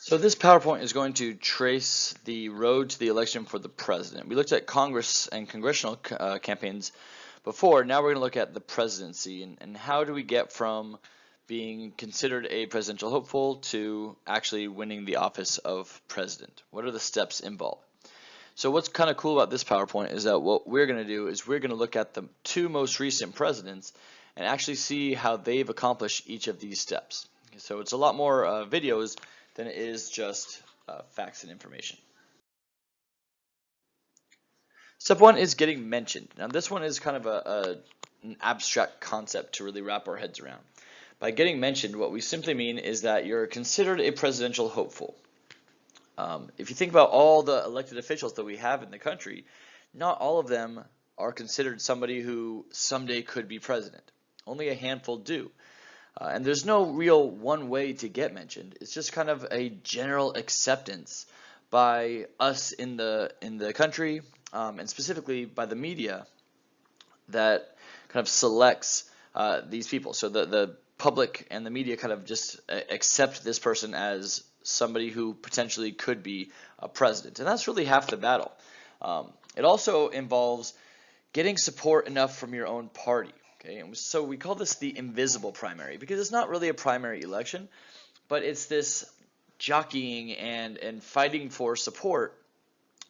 So this PowerPoint is going to trace the road to the election for the president. We looked at Congress and congressional campaigns before. Now we're going to look at the presidency and how do we get from being considered a presidential hopeful to actually winning the office of president. What are the steps involved? So what's kind of cool about this PowerPoint is that what we're going to do is we're going to look at the two most recent presidents and actually see how they've accomplished each of these steps. Okay, so it's a lot more videos than it is just facts and information. Step one is getting mentioned. Now this one is kind of an abstract concept to really wrap our heads around. By getting mentioned, what we simply mean is that you're considered a presidential hopeful. If you think about all the elected officials that we have in the country, not all of them are considered somebody who someday could be president. Only a handful do. And there's no real one way to get mentioned. It's just kind of a general acceptance by us in the country, and specifically by the media, that kind of selects these people. So the public and the media kind of just accept this person as somebody who potentially could be a president. And that's really half the battle. It also involves getting support enough from your own party. Okay, and so we call this the invisible primary because it's not really a primary election, but it's this jockeying and fighting for support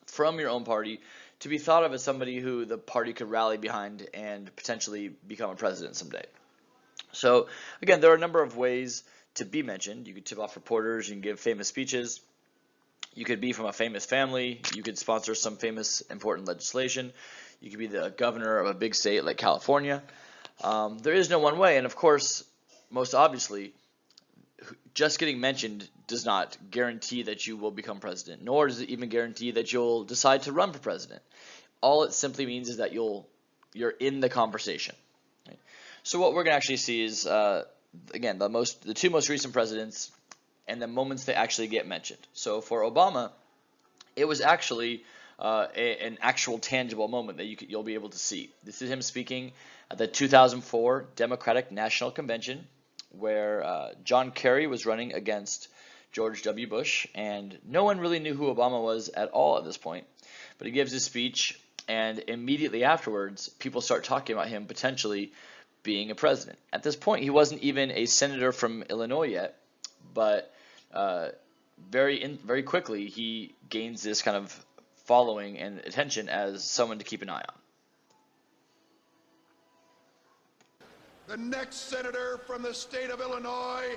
from your own party to be thought of as somebody who the party could rally behind and potentially become a president someday. So again, there are a number of ways to be mentioned. You could tip off reporters, you can give famous speeches, you could be from a famous family, you could sponsor some famous important legislation, you could be the governor of a big state like California. There is no one way, and of course, most obviously, just getting mentioned does not guarantee that you will become president, nor does it even guarantee that you'll decide to run for president. All it simply means is that you're in the conversation. Right? So what we're going to actually see is, again, the two most recent presidents and the moments they actually get mentioned. So for Obama, it was actually an actual tangible moment that you'll be able to see. This is him speaking at the 2004 Democratic National Convention, where John Kerry was running against George W. Bush, and no one really knew who Obama was at all at this point. But he gives his speech, and immediately afterwards, people start talking about him potentially being a president. At this point, he wasn't even a senator from Illinois yet, but very quickly he gains this kind of following and attention as someone to keep an eye on. The next senator from the state of Illinois,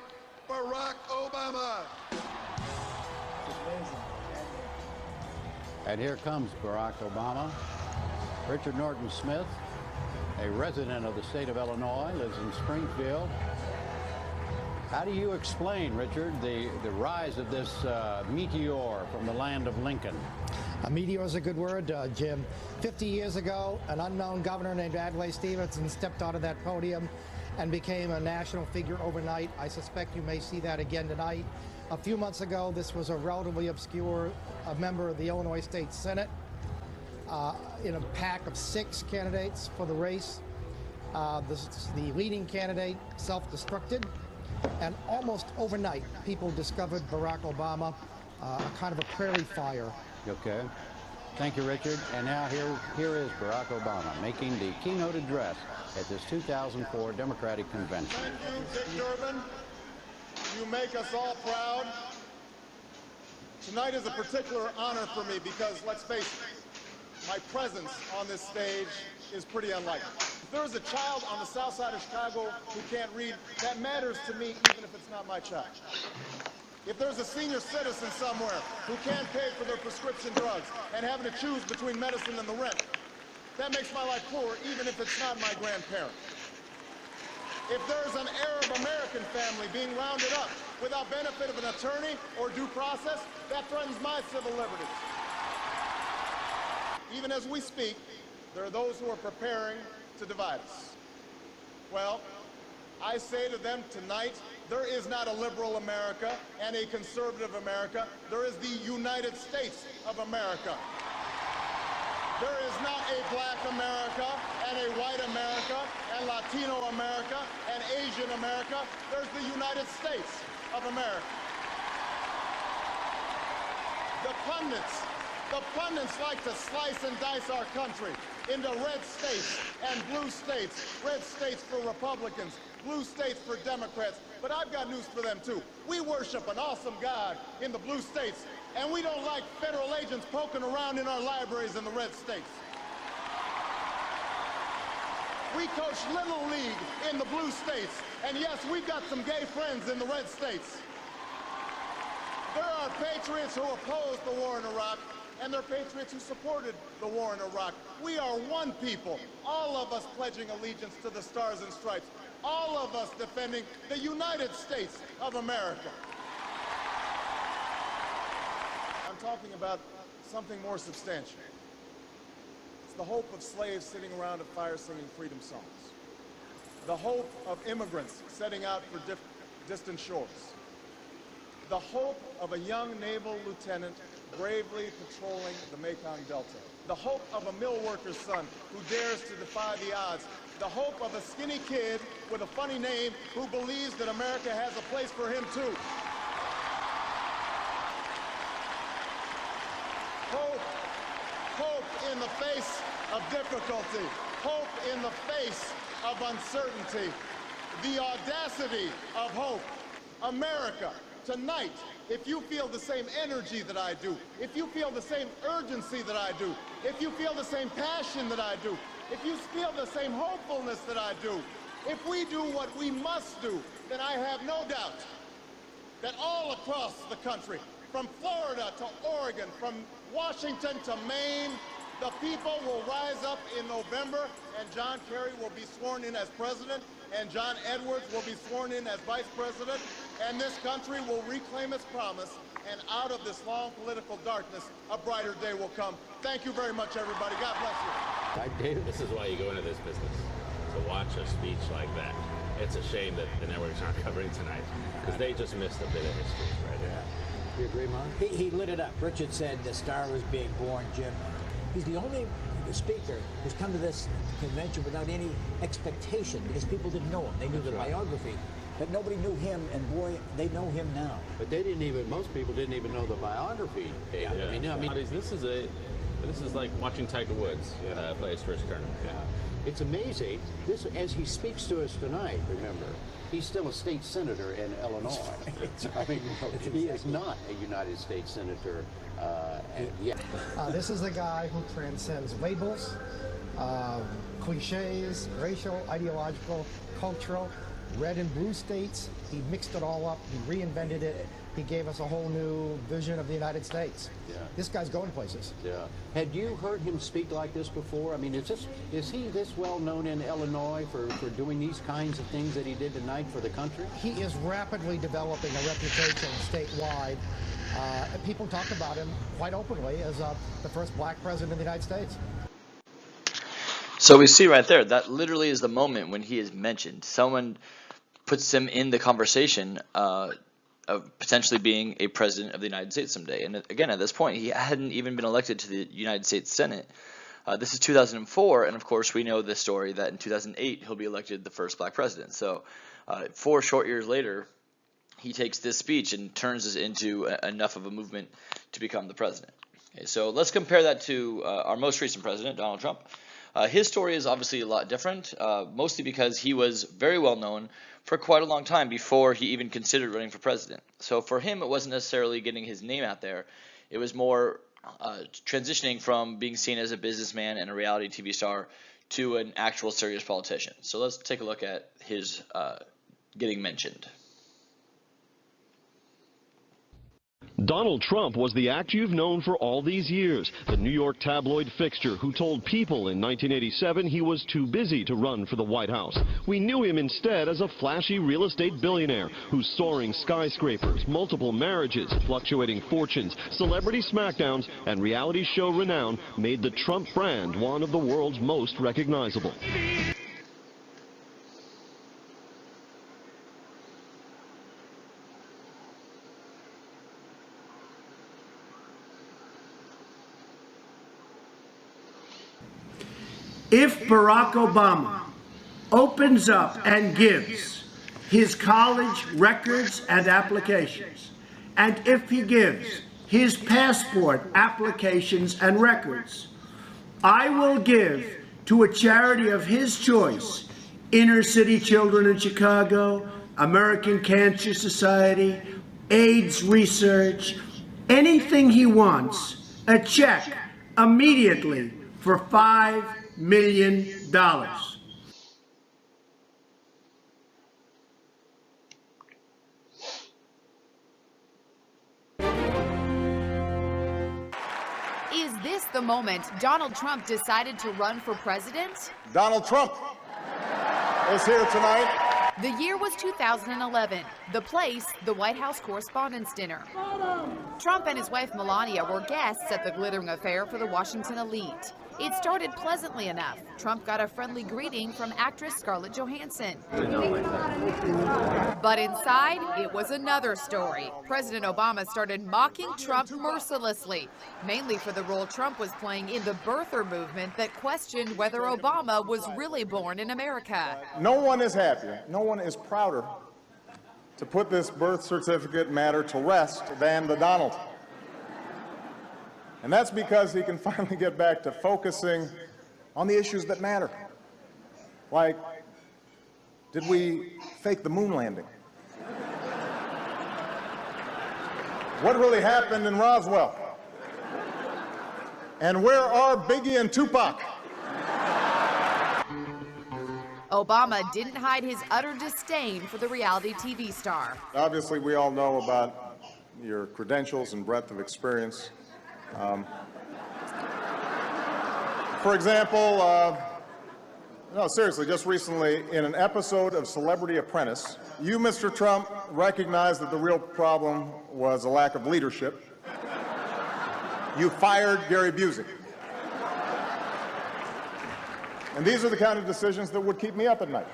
Barack Obama. And here comes Barack Obama. Richard Norton Smith, a resident of the state of Illinois, lives in Springfield. How do you explain, Richard, the rise of this meteor from the land of Lincoln? A meteor is a good word, Jim. 50 years ago, an unknown governor named Adlai Stevenson stepped onto that podium and became a national figure overnight. I suspect you may see that again tonight. A few months ago, this was a relatively obscure member of the Illinois State Senate in a pack of 6 candidates for the race. The leading candidate self-destructed, and almost overnight, people discovered Barack Obama, a kind of a prairie fire. Okay. Thank you, Richard. And now here is Barack Obama making the keynote address at this 2004 Democratic Convention. Thank you, Dick Durbin. You make us all proud. Tonight is a particular honor for me because, let's face it, my presence on this stage is pretty unlikely. If there is a child on the south side of Chicago who can't read, that matters to me even if it's not my child. If there's a senior citizen somewhere who can't pay for their prescription drugs and having to choose between medicine and the rent, that makes my life poor even if it's not my grandparent. If there's an Arab American family being rounded up without benefit of an attorney or due process, that threatens my civil liberties. Even as we speak, there are those who are preparing to divide us. Well, I say to them tonight, there is not a liberal America and a conservative America. There is the United States of America. There is not a black America and a white America and Latino America and Asian America. There's the United States of America. The pundits like to slice and dice our country into red states and blue states. Red states for Republicans, blue states for Democrats. But I've got news for them, too. We worship an awesome God in the blue states, and we don't like federal agents poking around in our libraries in the red states. We coach Little League in the blue states, and yes, we've got some gay friends in the red states. There are patriots who opposed the war in Iraq, and there are patriots who supported the war in Iraq. We are one people, all of us pledging allegiance to the Stars and Stripes, all of us defending the United States of America. I'm talking about something more substantial. It's the hope of slaves sitting around a fire singing freedom songs. The hope of immigrants setting out for distant shores. The hope of a young naval lieutenant bravely patrolling the Mekong Delta. The hope of a mill worker's son who dares to defy the odds. The hope of a skinny kid with a funny name who believes that America has a place for him too. Hope in the face of difficulty. Hope in the face of uncertainty. The audacity of hope. America, tonight, if you feel the same energy that I do, if you feel the same urgency that I do, if you feel the same passion that I do, if you feel the same hopefulness that I do, if we do what we must do, then I have no doubt that all across the country, from Florida to Oregon, from Washington to Maine, the people will rise up in November, and John Kerry will be sworn in as president, and John Edwards will be sworn in as vice president, and this country will reclaim its promise, and out of this long political darkness, a brighter day will come. Thank you very much, everybody. God bless you. This is why you go into this business, to watch a speech like that. It's a shame that the networks aren't covering tonight, because they just missed a bit of history right there. You agree, Mark? He lit it up. Richard said the star was being born, Jim. He's the only speaker who's come to this convention without any expectation because people didn't know him. They knew the biography, but nobody knew him, and boy, they know him now. But they didn't even, most people didn't even know the biography, David. Yeah. I mean, This is like watching Tiger Woods play his first tournament. Yeah. It's amazing. This, as he speaks to us tonight, remember, he's still a state senator in Illinois. I mean, he is not a United States senator. This is the guy who transcends labels, cliches, racial, ideological, cultural, red and blue states. He mixed it all up. He reinvented it. He gave us a whole new vision of the United States. Yeah. This guy's going places. Yeah. Had you heard him speak like this before? I mean, is he this well known in Illinois for doing these kinds of things that he did tonight for the country? He is rapidly developing a reputation statewide. People talk about him quite openly as the first black president of the United States. So we see right there, that literally is the moment when he is mentioned. Someone puts him in the conversation of potentially being a president of the United States someday. And again, at this point, he hadn't even been elected to the United States Senate. This is 2004, and of course we know the story that in 2008 he'll be elected the first black president. So 4 short years later, he takes this speech and turns this into enough of a movement to become the president. Okay, so let's compare that to our most recent president, Donald Trump. His story is obviously a lot different, mostly because he was very well known for quite a long time before he even considered running for president. So for him, it wasn't necessarily getting his name out there. It was more transitioning from being seen as a businessman and a reality TV star to an actual serious politician. So let's take a look at his getting mentioned. Donald Trump was the act you've known for all these years, the New York tabloid fixture who told people in 1987 he was too busy to run for the White House. We knew him instead as a flashy real estate billionaire whose soaring skyscrapers, multiple marriages, fluctuating fortunes, celebrity smackdowns, and reality show renown made the Trump brand one of the world's most recognizable. If Barack Obama opens up and gives his college records and applications, and if he gives his passport applications and records. I will give to a charity of his choice, Inner City Children in Chicago, American Cancer Society, AIDS Research, anything he wants, a check immediately for $5 million. Is this the moment Donald Trump decided to run for president? Donald Trump is here tonight. The year was 2011. The place, the White House Correspondents' Dinner. Trump and his wife Melania were guests at the glittering affair for the Washington elite. It started pleasantly enough. Trump got a friendly greeting from actress Scarlett Johansson. But inside, it was another story. President Obama started mocking Trump mercilessly, mainly for the role Trump was playing in the birther movement that questioned whether Obama was really born in America. No one is happier, no one is prouder to put this birth certificate matter to rest than the Donald. And that's because he can finally get back to focusing on the issues that matter. Like, did we fake the moon landing? What really happened in Roswell? And where are Biggie and Tupac? Obama didn't hide his utter disdain for the reality TV star. Obviously, we all know about your credentials and breadth of experience. For example, no, seriously, just recently, in an episode of Celebrity Apprentice, you, Mr. Trump, recognized that the real problem was a lack of leadership. You fired Gary Busey. And these are the kind of decisions that would keep me up at night.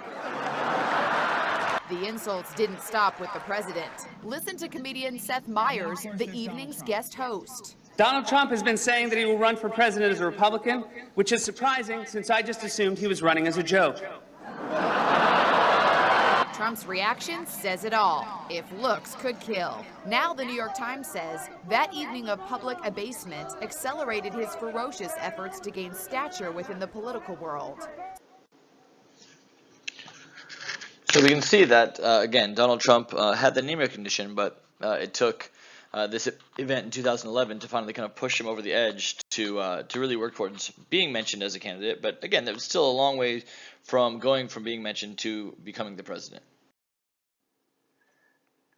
The insults didn't stop with the president. Listen to comedian Seth Meyers, the evening's guest host. Donald Trump has been saying that he will run for president as a Republican, which is surprising since I just assumed he was running as a joke. Trump's reaction says it all. If looks could kill. Now the New York Times says that evening of public abasement accelerated his ferocious efforts to gain stature within the political world. So we can see that, again, Donald Trump had the name recognition, but it took this event in 2011 to finally kind of push him over the edge to really work towards being mentioned as a candidate. But again, that was still a long way from going from being mentioned to becoming the president.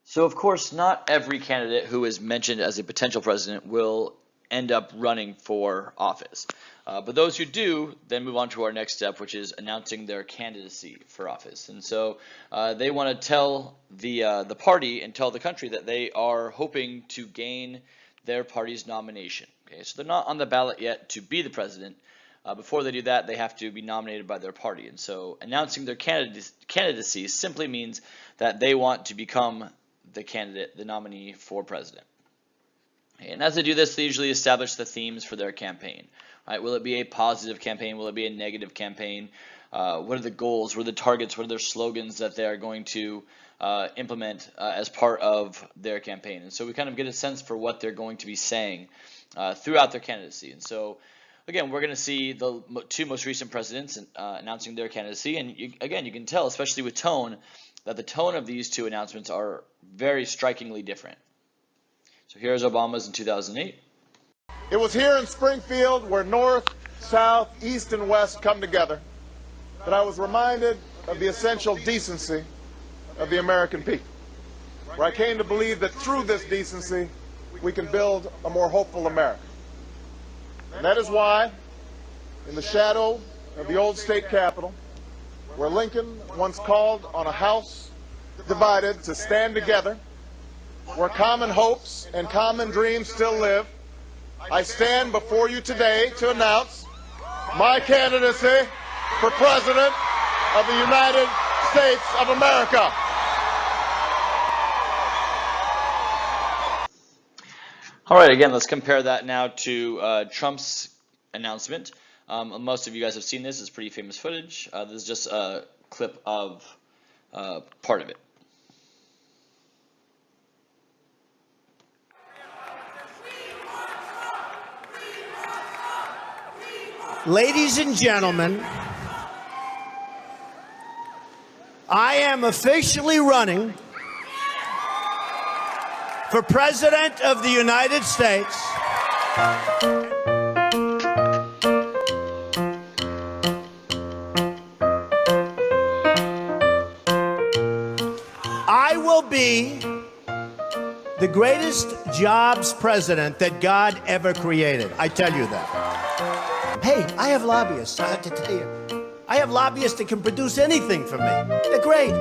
So of course, not every candidate who is mentioned as a potential president will end up running for office. But those who do then move on to our next step, which is announcing their candidacy for office. And so they want to tell the party and tell the country that they are hoping to gain their party's nomination. Okay, so they're not on the ballot yet to be the president. Before they do that, they have to be nominated by their party. And so announcing their candidacy simply means that they want to become the candidate, the nominee for president. And as they do this, they usually establish the themes for their campaign. Right? Will it be a positive campaign? Will it be a negative campaign? What are the goals? What are the targets? What are their slogans that they are going to implement as part of their campaign? And so we kind of get a sense for what they're going to be saying throughout their candidacy. And so, again, we're going to see the two most recent presidents announcing their candidacy. And again, you can tell, especially with tone, that the tone of these two announcements are very strikingly different. So here's Obama's in 2008. It was here in Springfield, where North, South, East, and West come together, that I was reminded of the essential decency of the American people, where I came to believe that through this decency, we can build a more hopeful America. And that is why, in the shadow of the old state capitol, where Lincoln once called on a house divided to stand together, where common hopes and common dreams still live, I stand before you today to announce my candidacy for President of the United States of America. All right, again, let's compare that now to Trump's announcement. Most of you guys have seen this. It's pretty famous footage. This is just a clip of part of it. Ladies and gentlemen, I am officially running for President of the United States. I will be the greatest jobs president that God ever created. I tell you that. Hey, I have lobbyists, I have to tell you. I have lobbyists that can produce anything for me. They're great.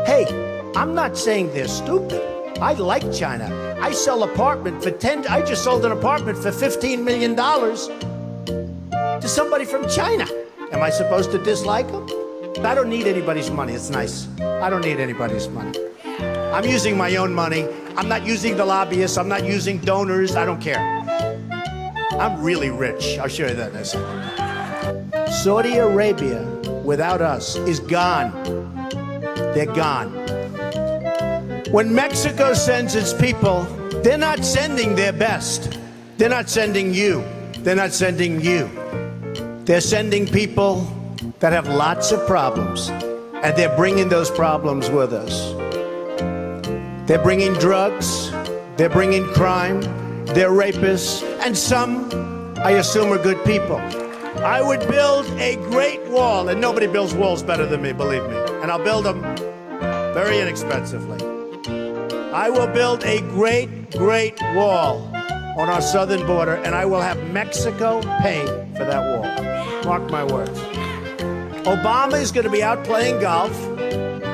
Hey, I'm not saying they're stupid. I like China. I sell apartment for I just sold an apartment for $15 million to somebody from China. Am I supposed to dislike them? I don't need anybody's money. It's nice. I don't need anybody's money. I'm using my own money. I'm not using the lobbyists. I'm not using donors. I don't care. I'm really rich. I'll show you that in a second. Saudi Arabia, without us, is gone. They're gone. When Mexico sends its people, they're not sending their best. They're not sending you. They're not sending you. They're sending people that have lots of problems, and they're bringing those problems with us. They're bringing drugs, they're bringing crime, they're rapists, and some, I assume, are good people. I would build a great wall, and nobody builds walls better than me, believe me, and I'll build them very inexpensively. I will build a great, great wall on our southern border, and I will have Mexico pay for that wall. Mark my words. Obama is going to be out playing golf.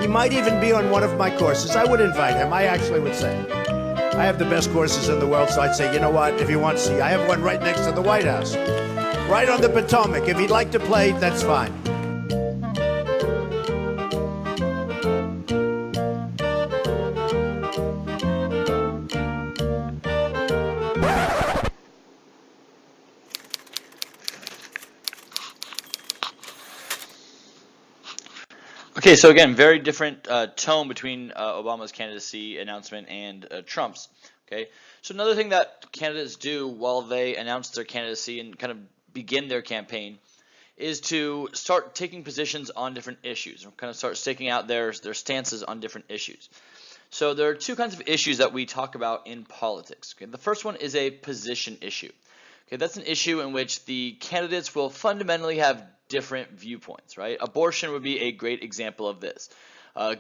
He might even be on one of my courses. I would invite him. I actually would say. I have the best courses in the world, so I'd say, you know what, if you want to see, I have one right next to the White House, right on the Potomac. If he'd like to play, that's fine. Okay, so again, very different tone between Obama's candidacy announcement and Trump's. Okay, so another thing that candidates do while they announce their candidacy and kind of begin their campaign is to start taking positions on different issues, or kind of start staking out their stances on different issues. So there are two kinds of issues that we talk about in politics. Okay, the first one is a position issue. Okay, that's an issue in which the candidates will fundamentally have different viewpoints, right? Abortion would be a great example of this.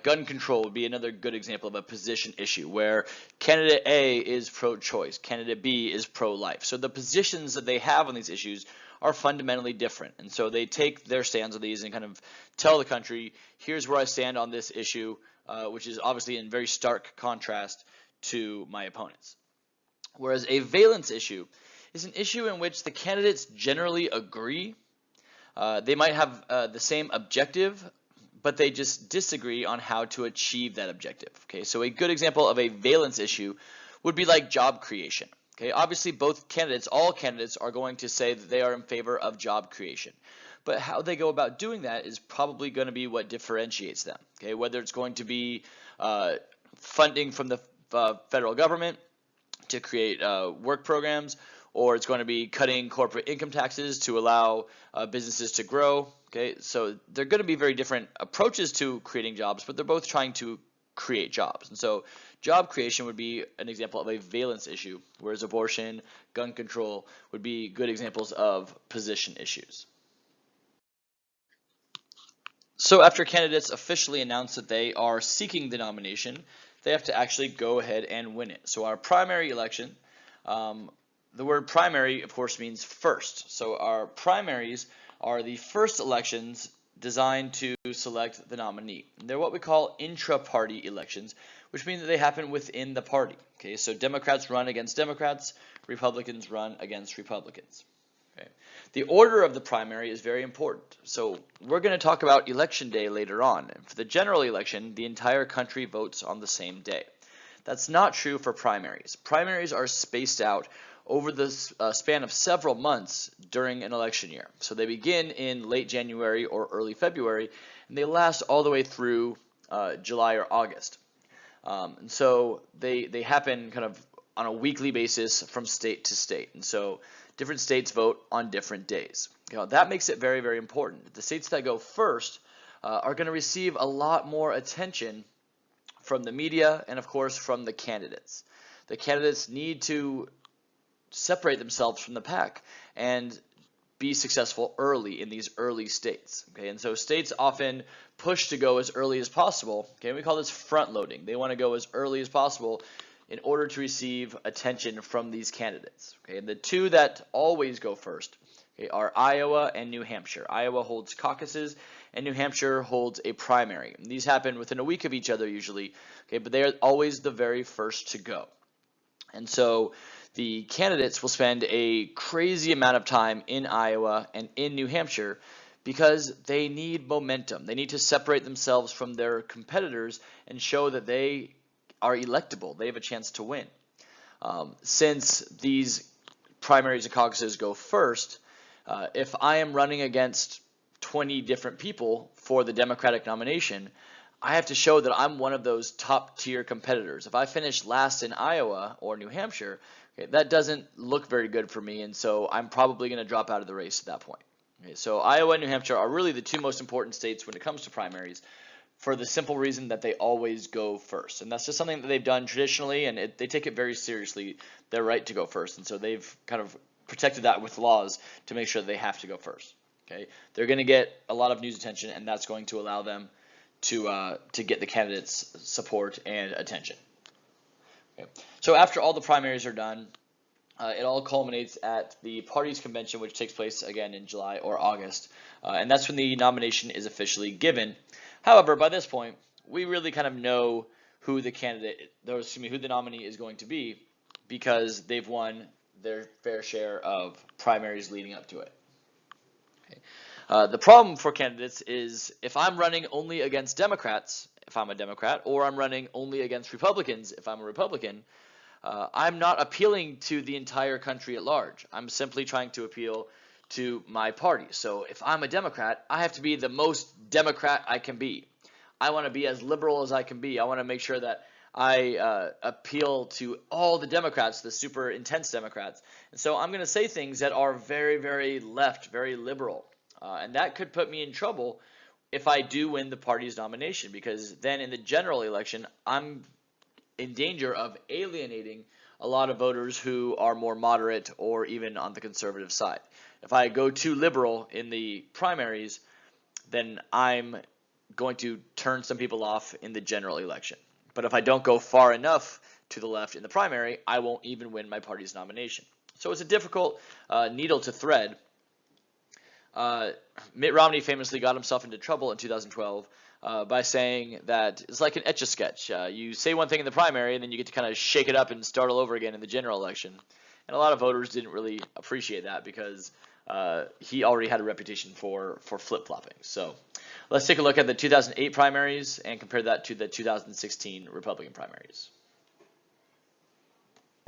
Gun control would be another good example of a position issue where candidate A is pro-choice, candidate B is pro-life. So the positions that they have on these issues are fundamentally different. And so they take their stands on these and kind of tell the country, here's where I stand on this issue, which is obviously in very stark contrast to my opponents. Whereas a valence issue is an issue in which the candidates generally agree. They might have the same objective, but they just disagree on how to achieve that objective. Okay, so a good example of a valence issue would be like job creation. Okay, obviously both candidates, all candidates, are going to say that they are in favor of job creation. But how they go about doing that is probably going to be what differentiates them. Okay, whether it's going to be funding from the federal government to create work programs, or it's going to be cutting corporate income taxes to allow businesses to grow. Okay, so they're going to be very different approaches to creating jobs, but they're both trying to create jobs. And so job creation would be an example of a valence issue, whereas abortion, gun control would be good examples of position issues. So after candidates officially announce that they are seeking the nomination, they have to actually go ahead and win it. So our primary election, the word primary, of course, means first. So our primaries are the first elections designed to select the nominee. They're what we call intra-party elections, which means that they happen within the party. Okay, so Democrats run against Democrats, Republicans run against Republicans. Okay. The order of the primary is very important. So we're going to talk about election day later on. For the general election, the entire country votes on the same day. That's not true for primaries. Primaries are spaced out over the span of several months during an election year. So they begin in late January or early February, and they last all the way through July or August. And so they happen kind of on a weekly basis from state to state. And so different states vote on different days. That makes it very, very important. The states that go first are going to receive a lot more attention from the media and, of course, from the candidates. The candidates need to separate themselves from the pack and be successful early in these early states. Okay, and so states often push to go as early as possible. Okay, we call this front loading. They want to go as early as possible in order to receive attention from these candidates. Okay, and the two that always go first, okay, are Iowa and New Hampshire. Iowa holds caucuses, and New Hampshire holds a primary. And these happen within a week of each other usually. Okay, but they are always the very first to go. And so the candidates will spend a crazy amount of time in Iowa and in New Hampshire because they need momentum. They need to separate themselves from their competitors and show that they are electable. They have a chance to win. Since these primaries and caucuses go first, if I am running against 20 different people for the Democratic nomination, I have to show that I'm one of those top tier competitors. If I finish last in Iowa or New Hampshire, okay, that doesn't look very good for me, and so I'm probably going to drop out of the race at that point. Okay, so Iowa and New Hampshire are really the two most important states when it comes to primaries, for the simple reason that they always go first. And that's just something that they've done traditionally, and they take it very seriously, their right to go first. And so they've kind of protected that with laws to make sure that they have to go first. Okay, they're going to get a lot of news attention, and that's going to allow them to get the candidates' support and attention. Okay. So after all the primaries are done, it all culminates at the party's convention, which takes place again in July or August, and that's when the nomination is officially given. However, by this point, we really kind of know who the who the nominee is going to be, because they've won their fair share of primaries leading up to it. Okay. The problem for candidates is if I'm running only against Democrats, if I'm a Democrat, or I'm running only against Republicans, if I'm a Republican, I'm not appealing to the entire country at large. I'm simply trying to appeal to my party. So if I'm a Democrat, I have to be the most Democrat I can be. I want to be as liberal as I can be. I want to make sure that I appeal to all the Democrats, the super intense Democrats. And so I'm going to say things that are very, very left, very liberal. And that could put me in trouble if I do win the party's nomination, because then in the general election, I'm in danger of alienating a lot of voters who are more moderate or even on the conservative side. If I go too liberal in the primaries, then I'm going to turn some people off in the general election. But if I don't go far enough to the left in the primary, I won't even win my party's nomination. So it's a difficult needle to thread. Mitt Romney famously got himself into trouble in 2012 by saying that it's like an Etch-a-Sketch. You say one thing in the primary, and then you get to kind of shake it up and start all over again in the general election. And a lot of voters didn't really appreciate that because he already had a reputation for flip-flopping. So let's take a look at the 2008 primaries and compare that to the 2016 Republican primaries.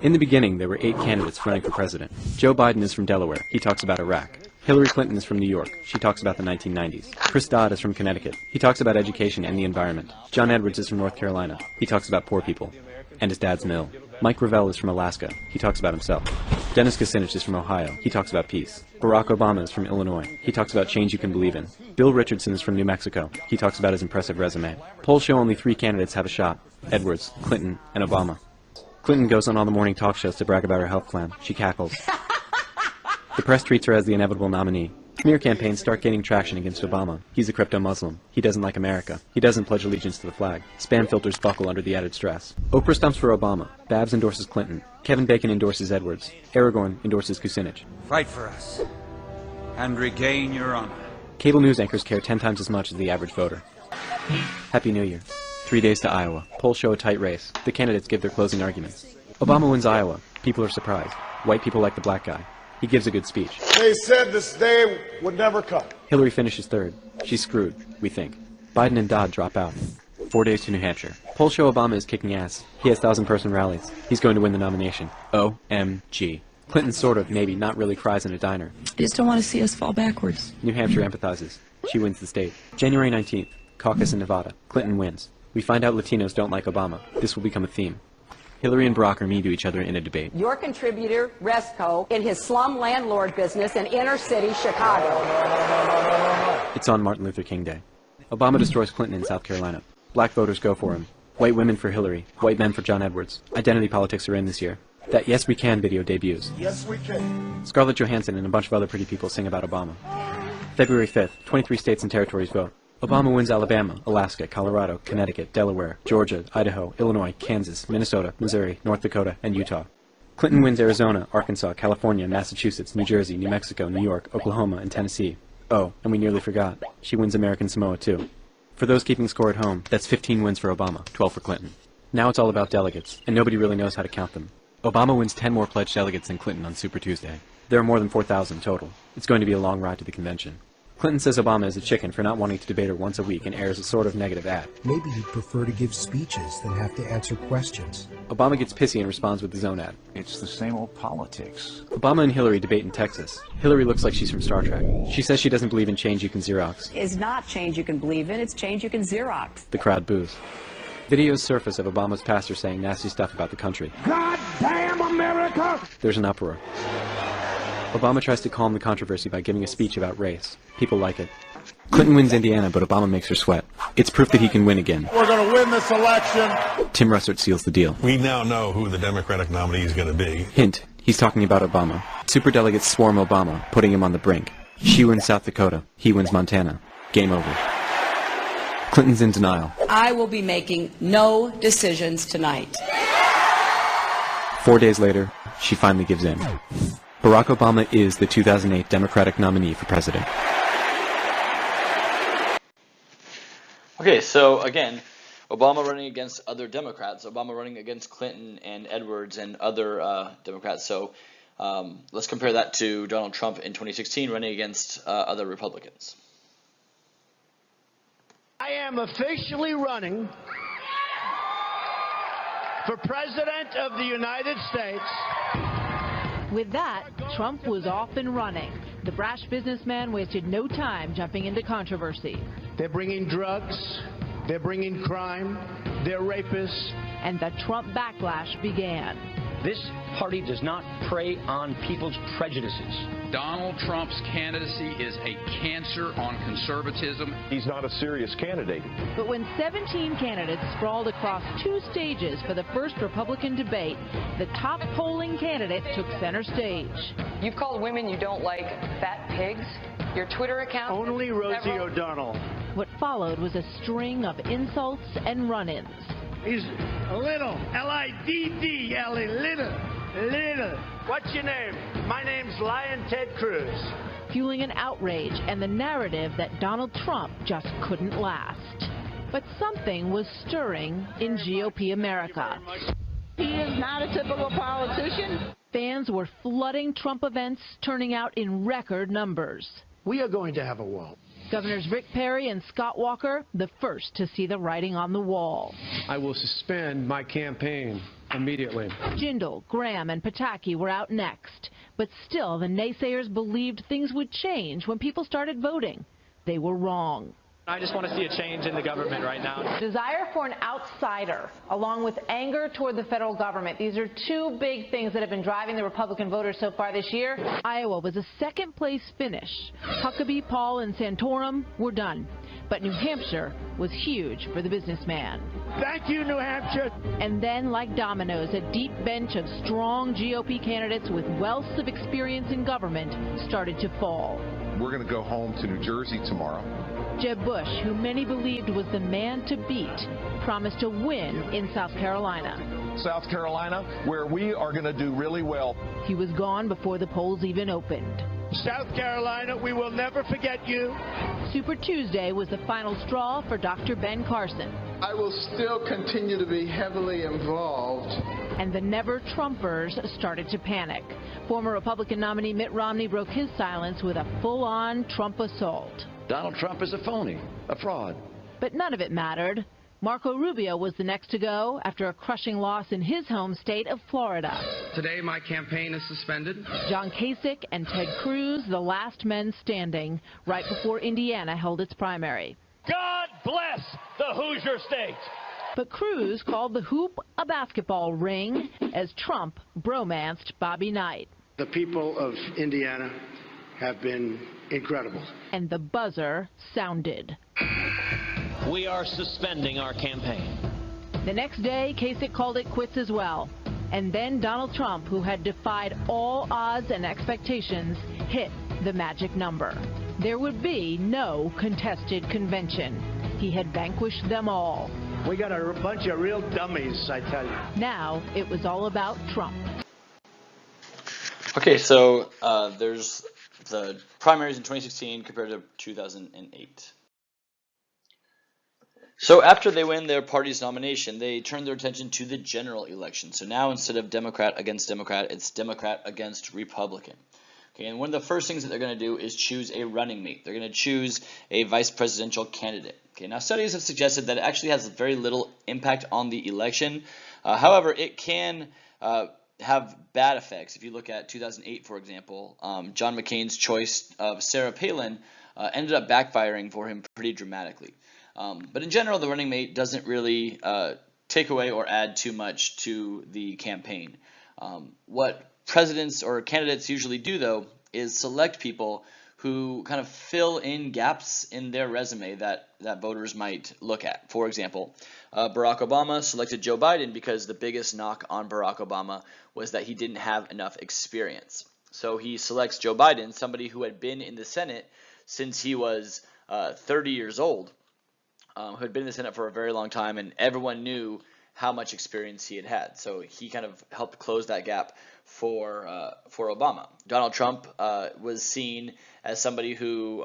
In the beginning, there were 8 candidates running for president. Joe Biden is from Delaware. He talks about Iraq. Hillary Clinton is from New York. She talks about the 1990s. Chris Dodd is from Connecticut. He talks about education and the environment. John Edwards is from North Carolina. He talks about poor people and his dad's mill. Mike Gravel is from Alaska. He talks about himself. Dennis Kucinich is from Ohio. He talks about peace. Barack Obama is from Illinois. He talks about change you can believe in. Bill Richardson is from New Mexico. He talks about his impressive resume. Polls show only 3 candidates have a shot: Edwards, Clinton, and Obama. Clinton goes on all the morning talk shows to brag about her health plan. She cackles. The press treats her as the inevitable nominee. Smear campaigns start gaining traction against Obama. He's a crypto-Muslim. He doesn't like America. He doesn't pledge allegiance to the flag. Spam filters buckle under the added stress. Oprah stumps for Obama. Babs endorses Clinton. Kevin Bacon endorses Edwards. Aragorn endorses Kucinich. Fight for us and regain your honor. Cable news anchors care 10 times as much as the average voter. Happy New Year. 3 days to Iowa. Polls show a tight race. The candidates give their closing arguments. Obama wins Iowa. People are surprised. White people like the black guy. He gives a good speech. They said this day would never come. Hillary finishes third. She's screwed, we think. Biden and Dodd drop out. 4 days to New Hampshire. Polls show Obama is kicking ass. He has 1,000-person rallies. He's going to win the nomination. OMG. Clinton sort of, maybe, not really cries in a diner. I just don't want to see us fall backwards. New Hampshire empathizes. She wins the state. January 19th. Caucus in Nevada. Clinton wins. We find out Latinos don't like Obama. This will become a theme. Hillary and Barack are mean to each other in a debate. Your contributor, Resco, in his slum landlord business in inner city Chicago. It's on Martin Luther King Day. Obama destroys Clinton in South Carolina. Black voters go for him. White women for Hillary. White men for John Edwards. Identity politics are in this year. That Yes We Can video debuts. Yes, we can. Scarlett Johansson and a bunch of other pretty people sing about Obama. February 5th, 23 states and territories vote. Obama wins Alabama, Alaska, Colorado, Connecticut, Delaware, Georgia, Idaho, Illinois, Kansas, Minnesota, Missouri, North Dakota, and Utah. Clinton wins Arizona, Arkansas, California, Massachusetts, New Jersey, New Mexico, New York, Oklahoma, and Tennessee. Oh, and we nearly forgot. She wins American Samoa, too. For those keeping score at home, that's 15 wins for Obama, 12 for Clinton. Now it's all about delegates, and nobody really knows how to count them. Obama wins 10 more pledged delegates than Clinton on Super Tuesday. There are more than 4,000 total. It's going to be a long ride to the convention. Clinton says Obama is a chicken for not wanting to debate her once a week and airs a sort of negative ad. Maybe he'd prefer to give speeches than have to answer questions. Obama gets pissy and responds with his own ad. It's the same old politics. Obama and Hillary debate in Texas. Hillary looks like she's from Star Trek. She says she doesn't believe in change you can Xerox. It's not change you can believe in, it's change you can Xerox. The crowd boos. Videos surface of Obama's pastor saying nasty stuff about the country. God damn America! There's an uproar. Obama tries to calm the controversy by giving a speech about race. People like it. Clinton wins Indiana, but Obama makes her sweat. It's proof that he can win again. We're going to win this election. Tim Russert seals the deal. We now know who the Democratic nominee is going to be. Hint, he's talking about Obama. Superdelegates swarm Obama, putting him on the brink. She wins South Dakota. He wins Montana. Game over. Clinton's in denial. I will be making no decisions tonight. 4 days later, she finally gives in. Barack Obama is the 2008 Democratic nominee for president. Okay, so again, Obama running against other Democrats, Obama running against Clinton and Edwards and other Democrats. So let's compare that to Donald Trump in 2016 running against other Republicans. I am officially running for President of the United States. With that, Trump was off and running. The brash businessman wasted no time jumping into controversy. They're bringing drugs, they're bringing crime, they're rapists. And the Trump backlash began. This party does not prey on people's prejudices. Donald Trump's candidacy is a cancer on conservatism. He's not a serious candidate. But when 17 candidates sprawled across 2 stages for the first Republican debate, the top polling candidate took center stage. You've called women you don't like fat pigs. Your Twitter account... Only Rosie O'Donnell. What followed was a string of insults and run-ins. He's little, L-I-D-D-L-E, little. What's your name? My name's Lion Ted Cruz. Fueling an outrage and the narrative that Donald Trump just couldn't last. But something was stirring in GOP America. He is not a typical politician. Fans were flooding Trump events, turning out in record numbers. We are going to have a wall. Governors Rick Perry and Scott Walker, the first to see the writing on the wall. I will suspend my campaign immediately. Jindal, Graham, and Pataki were out next. But still, the naysayers believed things would change when people started voting. They were wrong. I just want to see a change in the government right now. Desire for an outsider, along with anger toward the federal government. These are 2 big things that have been driving the Republican voters so far this year. Iowa was a second-place finish. Huckabee, Paul, and Santorum were done. But New Hampshire was huge for the businessman. Thank you, New Hampshire. And then, like dominoes, a deep bench of strong GOP candidates with wealths of experience in government started to fall. We're going to go home to New Jersey tomorrow. Jeb Bush, who many believed was the man to beat, promised to win in South Carolina. South Carolina, where we are going to do really well. He was gone before the polls even opened. South Carolina, we will never forget you. Super Tuesday was the final straw for Dr. Ben Carson. I will still continue to be heavily involved. And the never-Trumpers started to panic. Former Republican nominee Mitt Romney broke his silence with a full-on Trump assault. Donald Trump is a phony, a fraud. But none of it mattered. Marco Rubio was the next to go after a crushing loss in his home state of Florida. Today, my campaign is suspended. John Kasich and Ted Cruz, the last men standing, right before Indiana held its primary. God bless the Hoosier State. But Cruz called the hoop a basketball ring as Trump bromanced Bobby Knight. The people of Indiana have been incredible. And the buzzer sounded. We are suspending our campaign. The next day, Kasich called it quits as well. And then Donald Trump, who had defied all odds and expectations, hit the magic number. There would be no contested convention. He had vanquished them all. We got a bunch of real dummies, I tell you. Now it was all about Trump. Okay, so there's the primaries in 2016 compared to 2008. So after they win their party's nomination, they turn their attention to the general election. So now instead of Democrat against Democrat, it's Democrat against Republican. Okay, and one of the first things that they're going to do is choose a running mate. They're going to choose a vice presidential candidate. Okay, now studies have suggested that it actually has very little impact on the election. However, it can have bad effects. If you look at 2008, for example, John McCain's choice of Sarah Palin ended up backfiring for him pretty dramatically. But in general, the running mate doesn't really take away or add too much to the campaign. What presidents or candidates usually do, though, is select people who kind of fill in gaps in their resume that voters might look at. For example, Barack Obama selected Joe Biden because the biggest knock on Barack Obama was that he didn't have enough experience. So he selects Joe Biden, somebody who had been in the Senate since he was 30 years old, who had been in the Senate for a very long time, and everyone knew how much experience he had had. So he kind of helped close that gap for Obama. Donald Trump was seen as somebody who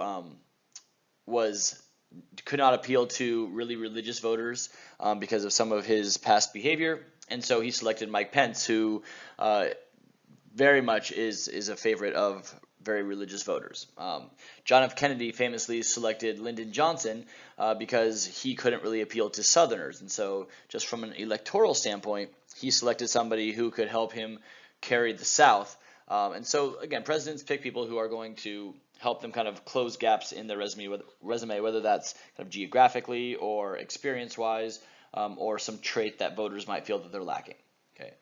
could not appeal to really religious voters because of some of his past behavior, and so he selected Mike Pence, who very much is a favorite of very religious voters. John F. Kennedy famously selected Lyndon Johnson because he couldn't really appeal to Southerners, and so just from an electoral standpoint, he selected somebody who could help him carry the South. And so again, presidents pick people who are going to help them kind of close gaps in their resume, whether that's kind of geographically or experience-wise, or some trait that voters might feel that they're lacking. Okay.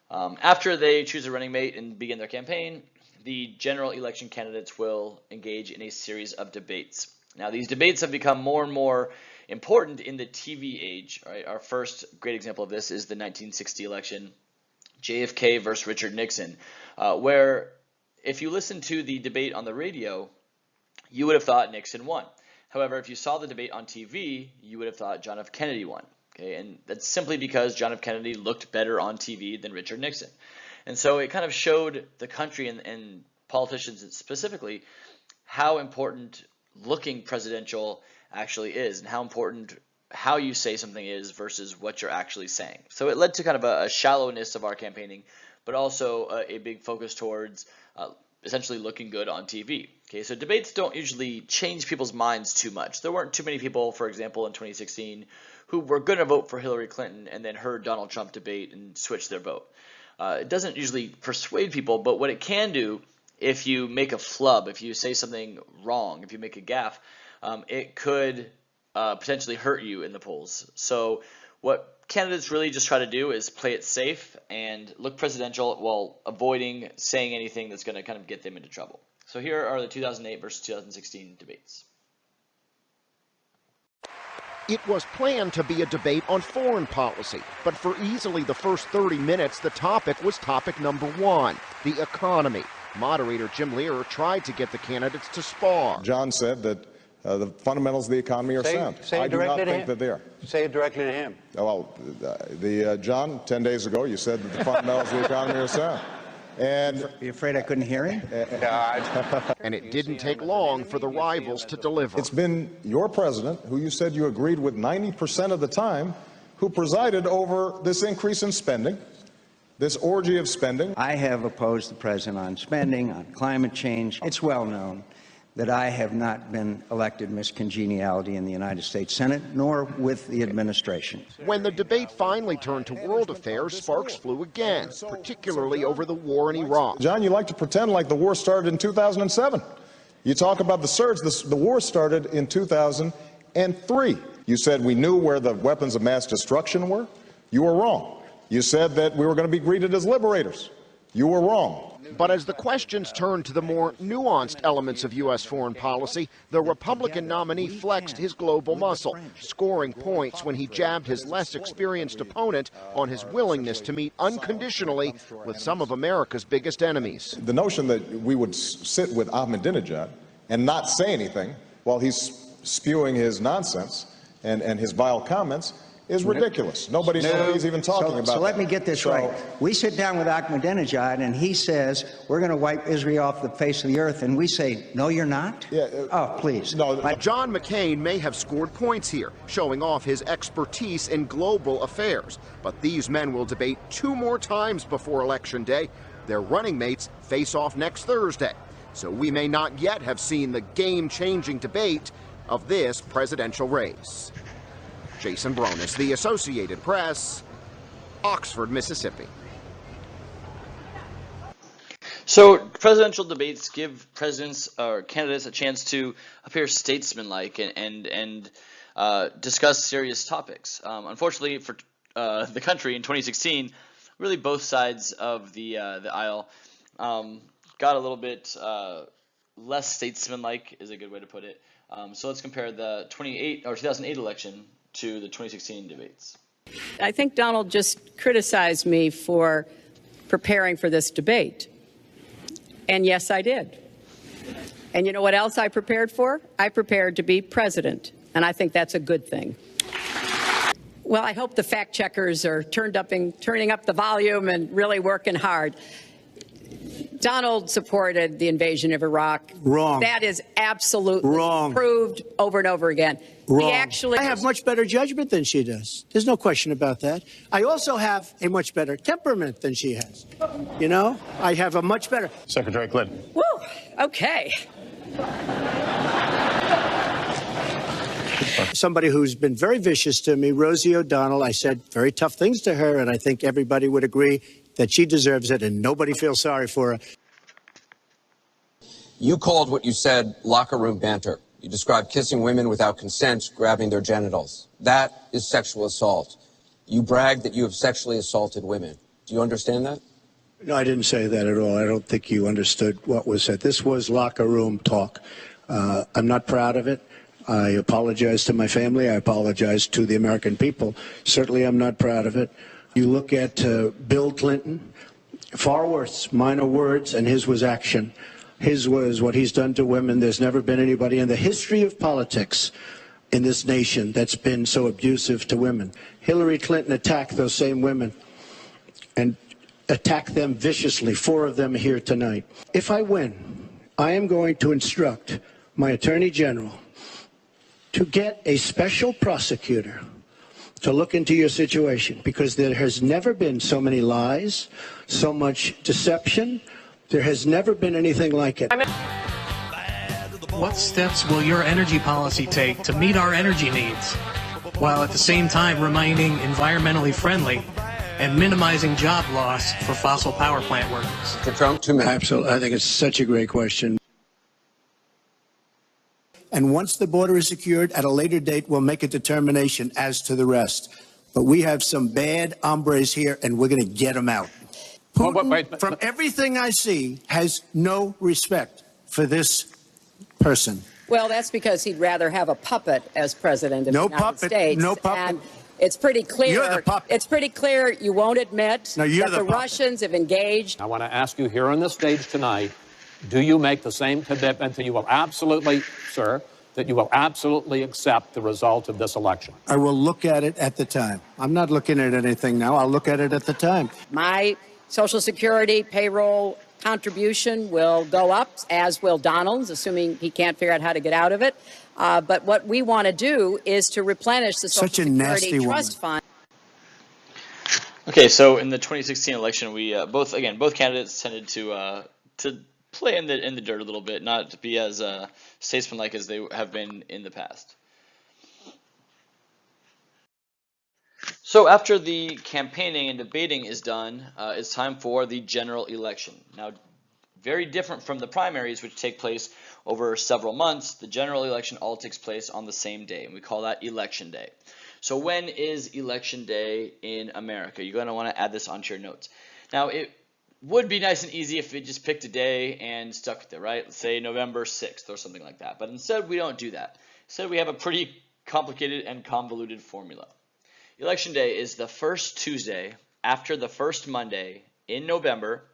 After they choose a running mate and begin their campaign, the general election candidates will engage in a series of debates. Now, these debates have become more and more important in the TV age. Right? Our first great example of this is the 1960 election, JFK versus Richard Nixon, where if you listen to the debate on the radio, you would have thought Nixon won. However, if you saw the debate on TV, you would have thought John F. Kennedy won. Okay, and that's simply because John F. Kennedy looked better on TV than Richard Nixon. And so it kind of showed the country and politicians specifically how important looking presidential actually is, and how important how you say something is versus what you're actually saying. So it led to kind of a shallowness of our campaigning, but also a big focus towards essentially looking good on TV. Okay, so debates don't usually change people's minds too much. There weren't too many people, for example, in 2016 who were going to vote for Hillary Clinton and then heard Donald Trump debate and switched their vote. It doesn't usually persuade people, but what it can do, if you make a flub, if you say something wrong, if you make a gaffe, it could potentially hurt you in the polls. So what candidates really just try to do is play it safe and look presidential while avoiding saying anything that's going to kind of get them into trouble. So here are the 2008 versus 2016 debates. It was planned to be a debate on foreign policy, but for easily the first 30 minutes, the topic was topic number one, the economy. Moderator Jim Lear tried to get the candidates to spar. John said that the fundamentals of the economy are sound. Say I it do not directly to think him. that they are. Say it directly to him. Well, John, 10 days ago, you said that the fundamentals of the economy are sound. And are you afraid I couldn't hear him? And it didn't take long for the rivals to deliver. It's been your president, who you said you agreed with 90% of the time, who presided over this increase in spending, this orgy of spending. I have opposed the president on spending, on climate change. It's well known that I have not been elected Miss Congeniality in the United States Senate, nor with the administration. When the debate finally turned to world affairs, sparks flew again, particularly over the war in Iraq. John, you like to pretend like the war started in 2007. You talk about the surge. The war started in 2003. You said we knew where the weapons of mass destruction were. You were wrong. You said that we were going to be greeted as liberators. You were wrong. But as the questions turned to the more nuanced elements of U.S. foreign policy, the Republican nominee flexed his global muscle, scoring points when he jabbed his less experienced opponent on his willingness to meet unconditionally with some of America's biggest enemies. The notion that we would sit with Ahmadinejad and not say anything while he's spewing his nonsense and his vile comments is ridiculous. Nobody's even talking about So let that. me get this right. We sit down with Ahmadinejad and he says, we're going to wipe Israel off the face of the earth. And we say, no, you're not? Yeah, oh, please. No, John McCain may have scored points here, showing off his expertise in global affairs. But these men will debate 2 more times before Election Day. Their running mates face off next Thursday. So we may not yet have seen the game-changing debate of this presidential race. Jason Bronis, The Associated Press, Oxford, Mississippi. So presidential debates give presidents or candidates a chance to appear statesmanlike and discuss serious topics. Unfortunately for the country in 2016, really both sides of the aisle got a little bit less statesmanlike, is a good way to put it. So let's compare the 2008 election to the 2016 debates. I think Donald just criticized me for preparing for this debate. And yes, I did. And you know what else I prepared for? I prepared to be president. And I think that's a good thing. Well, I hope the fact checkers are turning up the volume and really working hard. Donald supported the invasion of Iraq. Wrong. That is absolutely wrong. Proved over and over again. Wrong. I have much better judgment than she does. There's no question about that. I also have a much better temperament than she has. You know, I have a much better. Secretary Clinton. Woo, okay. Somebody who's been very vicious to me, Rosie O'Donnell, I said very tough things to her, and I think everybody would agree that she deserves it, and nobody feels sorry for her. You called what you said locker room banter. You described kissing women without consent, grabbing their genitals. That is sexual assault. You bragged that you have sexually assaulted women. Do you understand that? No, I didn't say that at all. I don't think you understood what was said. This was locker room talk. I'm not proud of it. I apologize to my family. I apologize to the American people. Certainly I'm not proud of it. You look at Bill Clinton, far worse, minor words, and his was action. His was what he's done to women. There's never been anybody in the history of politics in this nation that's been so abusive to women. Hillary Clinton attacked those same women and attacked them viciously. 4 of them here tonight. If I win, I am going to instruct my Attorney General to get a special prosecutor to look into your situation, because there has never been so many lies, so much deception. There has never been anything like it. What steps will your energy policy take to meet our energy needs, while at the same time remaining environmentally friendly and minimizing job loss for fossil power plant workers? For Trump, 2 minutes. Absolutely. I think it's such a great question. And once the border is secured, at a later date, we'll make a determination as to the rest. But we have some bad hombres here, and we're going to get them out. Putin, from everything I see, has no respect for this person. Well, that's because he'd rather have a puppet as president of the United States. No puppet. And it's pretty clear. You're the puppet. It's pretty clear you won't admit that the puppet. Russians have engaged. I want to ask you here on the stage tonight, do you make the same commitment that you will absolutely, sir, that you will absolutely accept the result of this election? I will look at it at the time. I'm not looking at anything now. I'll look at it at the time. My Social Security payroll contribution will go up, as will Donald's, assuming he can't figure out how to get out of it. But what we want to do is to replenish the Social Security Trust Fund. Okay, so in the 2016 election, we both candidates tended to play in the dirt a little bit, not to be as statesmanlike as they have been in the past. So after the campaigning and debating is done, it's time for the general election. Now, Very different from the primaries, which take place over several months. The general election all takes place on the same day, and we call that Election Day. So when is Election Day in America? You're going to want to add this onto your notes. Now, it would be nice and easy if we just picked a day and stuck with it, right? Let's say November 6th or something like that. But instead, we don't do that. Instead, we have a pretty complicated and convoluted formula. Election Day is the first Tuesday after the first Monday in November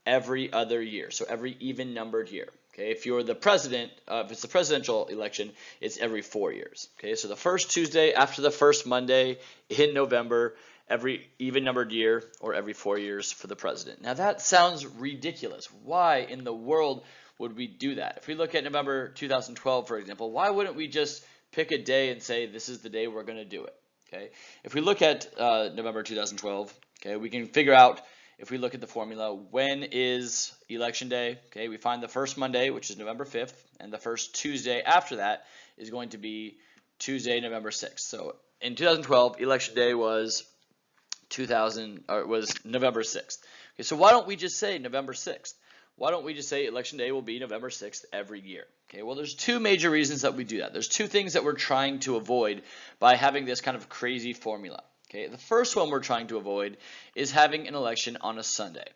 every other year, so every even-numbered year. Okay, if you're the president, if it's the presidential election, it's every 4 years. Okay, so the first Tuesday after the first Monday in November, every even-numbered year, or every 4 years for the president. Now that sounds ridiculous. Why in the world would we do that? If we look at November 2012, for example, why wouldn't we just pick a day and say this is the day we're going to do it? Okay, if we look at November 2012, okay, we can figure out, if we look at the formula, when is Election Day? Okay, we find the first Monday, which is November 5th, and the first Tuesday after that is going to be Tuesday, November 6th. So in 2012, Election Day was November 6th. Okay, so why don't we just say November 6th? Why don't we just say Election Day will be November 6th every year? Okay, well, there's two major reasons that we do that. There's two things that we're trying to avoid by having this kind of crazy formula. Okay, the first one we're trying to avoid is having an election on a Sunday.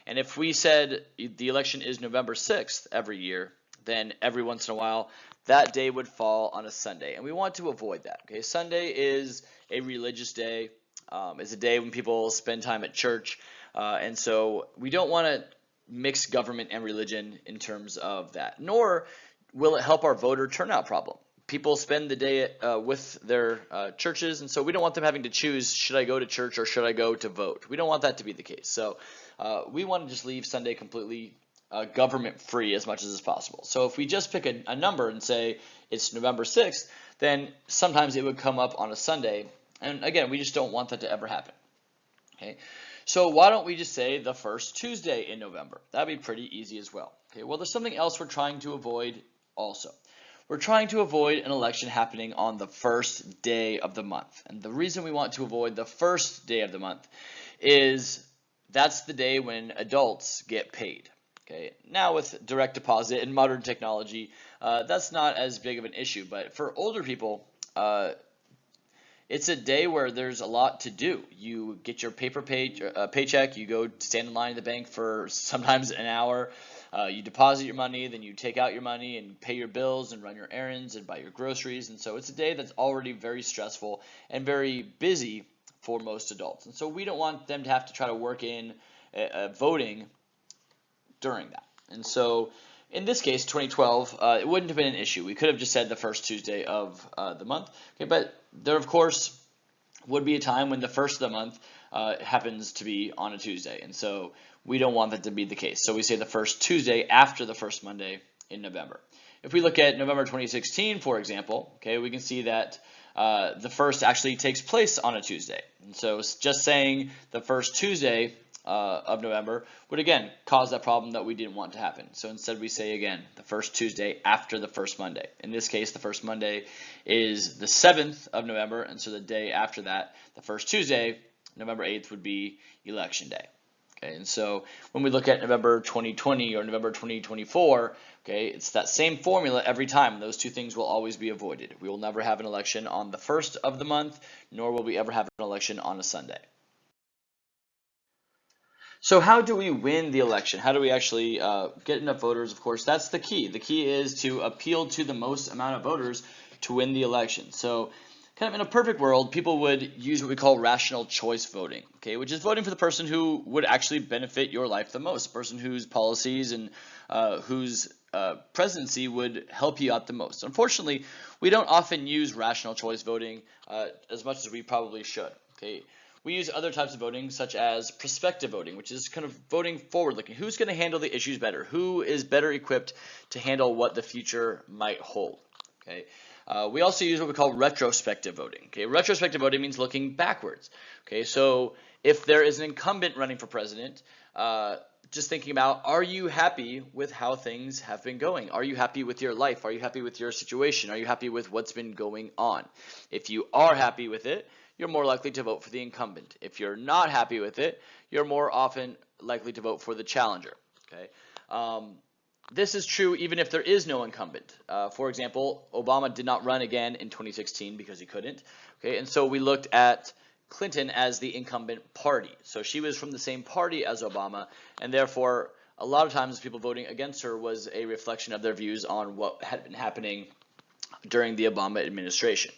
And if we said the election is November 6th every year, then every once in a while that day would fall on a Sunday. And we want to avoid that. Okay, Sunday is a religious day. It's a day when people spend time at church. And so we don't want to mix government and religion in terms of that. Nor will it help our voter turnout problem. People spend the day with their churches, and so we don't want them having to choose, should I go to church or should I go to vote? We don't want that to be the case. So we want to just leave Sunday completely government free as much as is possible. So if we just pick a number and say it's November 6th, then sometimes it would come up on a Sunday. And again, we just don't want that to ever happen. Okay, so why don't we just say the first Tuesday in November? That'd be pretty easy as well. Okay, well, there's something else we're trying to avoid also. We're trying to avoid an election happening on the first day of the month. And the reason we want to avoid the first day of the month is that's the day when adults get paid. Okay, now with direct deposit and modern technology, that's not as big of an issue. But for older people, it's a day where there's a lot to do. You get your paycheck, you go stand in line at the bank for sometimes an hour. You deposit your money, then you take out your money and pay your bills and run your errands and buy your groceries. And so it's a day that's already very stressful and very busy for most adults. And so we don't want them to have to try to work in voting during that. And so in this case, 2012, it wouldn't have been an issue. We could have just said the first Tuesday of the month. Okay, but there, of course, would be a time when the first of the month happens to be on a Tuesday. And so we don't want that to be the case. So we say the first Tuesday after the first Monday in November. If we look at November 2016, for example, okay, we can see that the first actually takes place on a Tuesday. And so just saying the first Tuesday of November would again cause that problem that we didn't want to happen. So instead we say again the first Tuesday after the first Monday. In this case, the first Monday is the 7th of November, and so the day after that, the first Tuesday, November 8th, would be Election Day. Okay, and so when we look at November 2020 or November 2024, okay, it's that same formula every time. Those two things will always be avoided. We will never have an election on the first of the month, nor will we ever have an election on a Sunday. So how do we win the election? How do we actually get enough voters? Of course, that's the key. The key is to appeal to the most amount of voters to win the election. So kind of in a perfect world, people would use what we call rational choice voting, okay, which is voting for the person who would actually benefit your life the most, the person whose policies and whose presidency would help you out the most. Unfortunately, we don't often use rational choice voting as much as we probably should, okay. We use other types of voting, such as prospective voting, which is kind of voting forward-looking. Who's going to handle the issues better? Who is better equipped to handle what the future might hold? Okay. We also use what we call retrospective voting. Okay. Retrospective voting means looking backwards. Okay. So if there is an incumbent running for president, just thinking about, are you happy with how things have been going? Are you happy with your life? Are you happy with your situation? Are you happy with what's been going on? If you are happy with it, you're more likely to vote for the incumbent. If you're not happy with it, you're more often likely to vote for the challenger. Okay. This is true even if there is no incumbent. For example, Obama did not run again in 2016 because he couldn't. Okay, and so we looked at Clinton as the incumbent party. So she was from the same party as Obama, and therefore a lot of times people voting against her was a reflection of their views on what had been happening during the Obama administration.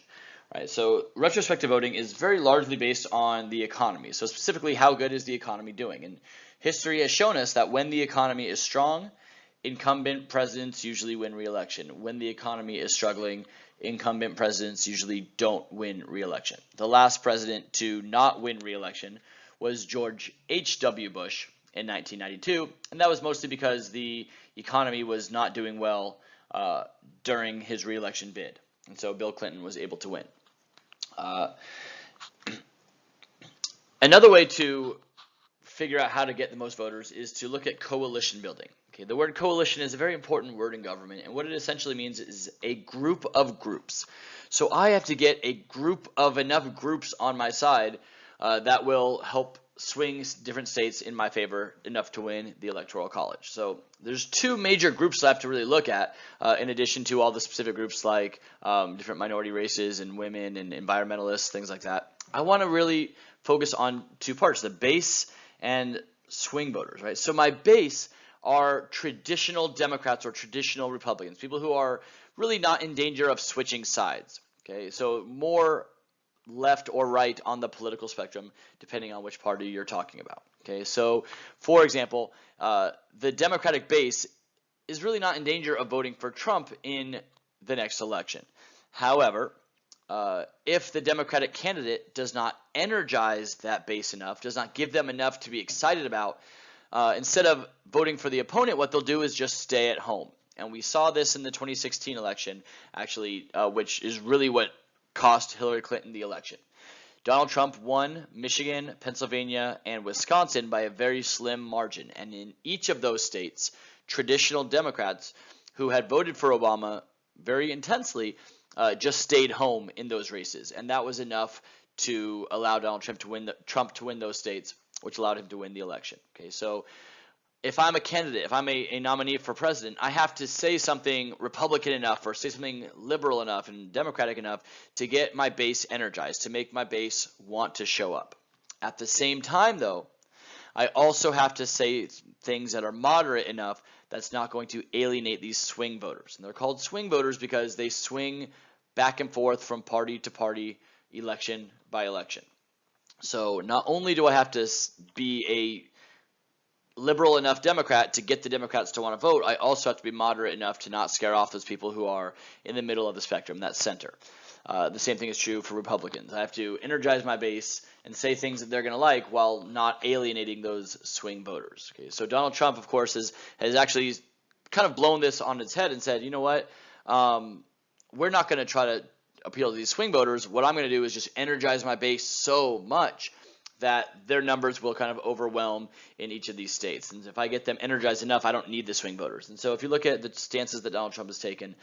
Right, so retrospective voting is very largely based on the economy. So specifically, how good is the economy doing? And history has shown us that when the economy is strong, incumbent presidents usually win re-election. When the economy is struggling, incumbent presidents usually don't win re-election. The last president to not win re-election was George H.W. Bush in 1992, and that was mostly because the economy was not doing well during his re-election bid. And so Bill Clinton was able to win. Another way to figure out how to get the most voters is to look at coalition building. Okay, the word coalition is a very important word in government, and what it essentially means is a group of groups. So I have to get a group of enough groups on my side that will help swing different states in my favor enough to win the Electoral College. So there's two major groups I have to really look at in addition to all the specific groups like different minority races and women and environmentalists, things like that. I want to really focus on two parts, the base and swing voters, right? So my base are traditional Democrats or traditional Republicans, people who are really not in danger of switching sides, okay? So more left or right on the political spectrum, depending on which party you're talking about. Okay, so for example, the Democratic base is really not in danger of voting for Trump in the next election. However, if the Democratic candidate does not energize that base enough, does not give them enough to be excited about, instead of voting for the opponent, what they'll do is just stay at home. And we saw this in the 2016 election, actually, which is really what cost Hillary Clinton the election. Donald Trump won Michigan, Pennsylvania, and Wisconsin by a very slim margin. And in each of those states, traditional Democrats who had voted for Obama very intensely just stayed home in those races. And that was enough to allow Donald Trump to win those states, which allowed him to win the election. Okay, so if I'm a candidate, if I'm a nominee for president, I have to say something Republican enough or say something liberal enough and Democratic enough to get my base energized, to make my base want to show up. At the same time, though, I also have to say things that are moderate enough that's not going to alienate these swing voters. And they're called swing voters because they swing back and forth from party to party, election by election. So not only do I have to be a liberal enough Democrat to get the Democrats to want to vote, I also have to be moderate enough to not scare off those people who are in the middle of the spectrum, that center. The same thing is true for Republicans. I have to energize my base and say things that they're going to like while not alienating those swing voters. Okay, so Donald Trump, of course, has actually kind of blown this on its head and said, you know what, we're not going to try to appeal to these swing voters. What I'm going to do is just energize my base so much that their numbers will kind of overwhelm in each of these states. And if I get them energized enough, I don't need the swing voters. And so if you look at the stances that Donald Trump has taken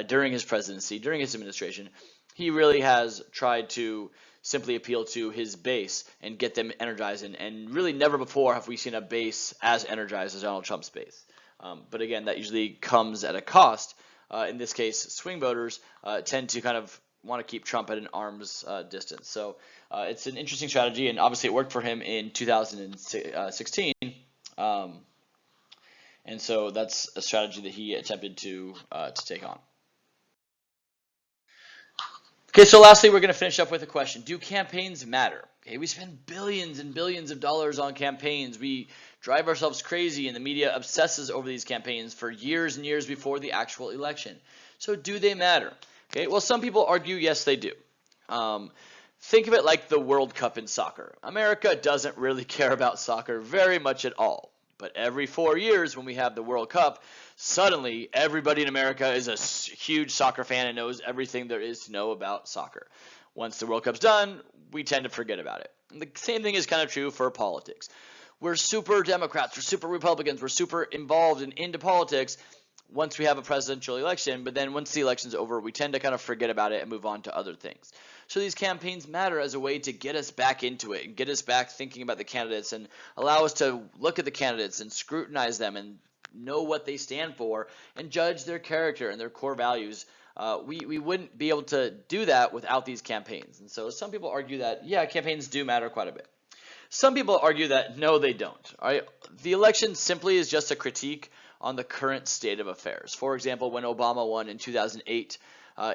during his presidency, during his administration, he really has tried to simply appeal to his base and get them energized. And really never before have we seen a base as energized as Donald Trump's base. But again, that usually comes at a cost. In this case, swing voters tend to kind of want to keep Trump at an arm's distance. So it's an interesting strategy, and obviously it worked for him in 2016. And so that's a strategy that he attempted to take on. Okay, so lastly, we're going to finish up with a question. Do campaigns matter? Okay, we spend billions and billions of dollars on campaigns. We drive ourselves crazy, and the media obsesses over these campaigns for years and years before the actual election. So do they matter? Okay, well, some people argue yes, they do. Think of it like the World Cup in soccer. America doesn't really care about soccer very much at all. But every 4 years when we have the World Cup, suddenly everybody in America is a huge soccer fan and knows everything there is to know about soccer. Once the World Cup's done, we tend to forget about it. And the same thing is kind of true for politics. We're super Democrats, we're super Republicans, we're super involved and into politics once we have a presidential election, but then once the election's over, we tend to kind of forget about it and move on to other things. So these campaigns matter as a way to get us back into it and get us back thinking about the candidates and allow us to look at the candidates and scrutinize them and know what they stand for and judge their character and their core values. We wouldn't be able to do that without these campaigns. And so some people argue that, yeah, campaigns do matter quite a bit. Some people argue that no, they don't. All right? The election simply is just a critique on the current state of affairs. For example, when Obama won in 2008,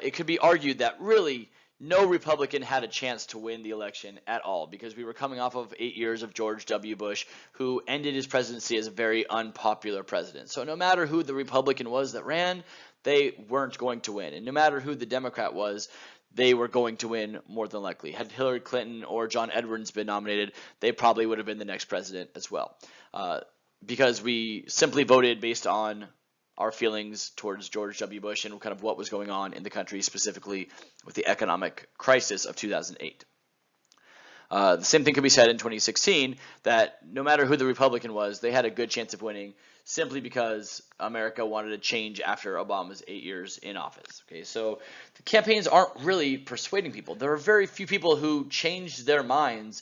it could be argued that really no Republican had a chance to win the election at all, because we were coming off of 8 years of George W. Bush, who ended his presidency as a very unpopular president. So no matter who the Republican was that ran, they weren't going to win. And no matter who the Democrat was, they were going to win more than likely. Had Hillary Clinton or John Edwards been nominated, they probably would have been the next president as well. Because we simply voted based on our feelings towards George W. Bush and kind of what was going on in the country, specifically with the economic crisis of 2008. The same thing could be said in 2016, that no matter who the Republican was, they had a good chance of winning simply because America wanted a change after Obama's 8 years in office. Okay, so the campaigns aren't really persuading people. There are very few people who changed their minds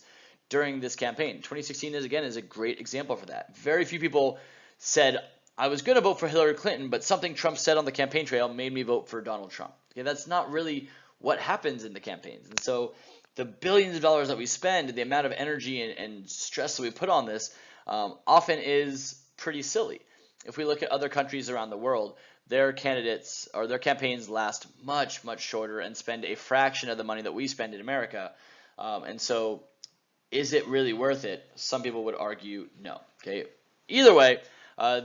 during this campaign. 2016 is a great example for that. Very few people said, I was going to vote for Hillary Clinton, but something Trump said on the campaign trail made me vote for Donald Trump. Okay, that's not really what happens in the campaigns. And so the billions of dollars that we spend, the amount of energy and stress that we put on this, often is pretty silly. If we look at other countries around the world, their candidates or their campaigns last much, much shorter and spend a fraction of the money that we spend in America. And so is it really worth it? Some people would argue no. Okay. Either way,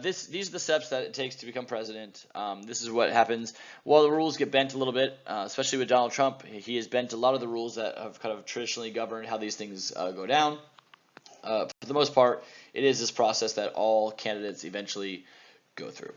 these are the steps that it takes to become president. This is what happens. While the rules get bent a little bit, especially with Donald Trump, he has bent a lot of the rules that have kind of traditionally governed how these things go down. For the most part, it is this process that all candidates eventually go through.